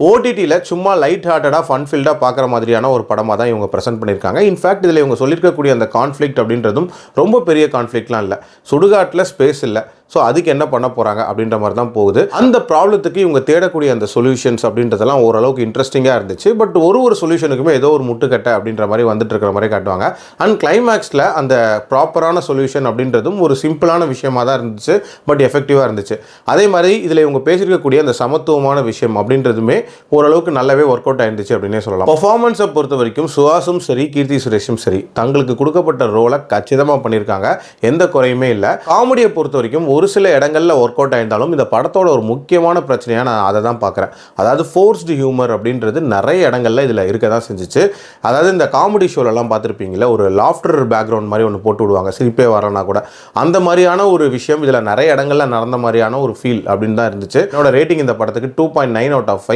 ஓடிடியில் சும்மா light ஹார்ட்டடாக fun ஃபீல்டாக பார்க்குற மாதிரியான ஒரு படமாக தான் இவங்க ப்ரெசென்ட் பண்ணியிருக்காங்க. இன்ஃபேக்ட் இதில் இவங்க சொல்லியிருக்கக்கூடிய அந்த கான்ஃப்ளிக்ட் அப்படின்றதும் ரொம்ப பெரிய கான்ஃப்ளிக்ட்லாம் இல்லை. சுடுகாட்டில் ஸ்பேஸ் இல்லை, ஸோ அதுக்கு என்ன பண்ண போகிறாங்க அப்படின்ற மாதிரி தான் போகுது. அந்த ப்ராப்ளத்துக்கு இவங்க தேடக்கூடிய அந்த சொல்யூஷன்ஸ் அப்படின்றதெல்லாம் ஓரளவுக்கு இன்ட்ரெஸ்டிங்காக இருந்துச்சு. பட் ஒரு சொல்யூஷனுக்குமே ஏதோ ஒரு முட்டுக்கட்டை அப்படின்ற மாதிரி வந்துட்டு இருக்கிற மாதிரி காட்டுவாங்க. அண்ட் கிளைமேக்ஸில் அந்த ப்ராப்பரான சொல்யூஷன் அப்படின்றதும் ஒரு சிம்பிளான விஷயமாக தான் இருந்துச்சு, பட் எஃபெக்டிவாக இருந்துச்சு. அதே மாதிரி இதில் இவங்க பேசியிருக்கக்கூடிய அந்த சமத்துவமான விஷயம் அப்படின்றதுமே ஓரளவுக்கு நல்லாவே ஒர்க் அவுட் ஆயிருந்துச்சு அப்படின்னே சொல்லலாம். பெர்ஃபார்மன்ஸை பொறுத்த வரைக்கும் சுஹாஸும் சரி, கீர்த்தி சுரேஷும் சரி, தங்களுக்கு கொடுக்கப்பட்ட ரோலை கச்சிதமாக பண்ணியிருக்காங்க. எந்த குறையுமே இல்லை. காமெடியை பொறுத்த வரைக்கும் ஒரு சில இடங்களில் ஒர்க் அவுட் ஆயிருந்தாலும் இந்த படத்தோட ஒரு முக்கியமான பிரச்சனையாக நான் அதை தான் பார்க்குறேன். அதாவது ஃபோர்ஸ்டு ஹியூமர் அப்படின்றது நிறைய இடங்களில் இதில் இருக்க தான் செஞ்சிச்சு. அதாவது இந்த காமெடி ஷோலெல்லாம் பார்த்துருப்பீங்களா, ஒரு லாஃப்டர் பேக்ரவுண்ட் மாதிரி ஒன்று போட்டு விடுவாங்க, சிரிப்பே வரலனா கூட. அந்த மாதிரியான ஒரு விஷயம் இதில் நிறைய இடங்களில் நடந்த மாதிரியான ஒரு ஃபீல் அப்படின்னு தான் இருந்துச்சு. என்னோட ரேட்டிங் இந்த படத்துக்கு 2.9 out of 5.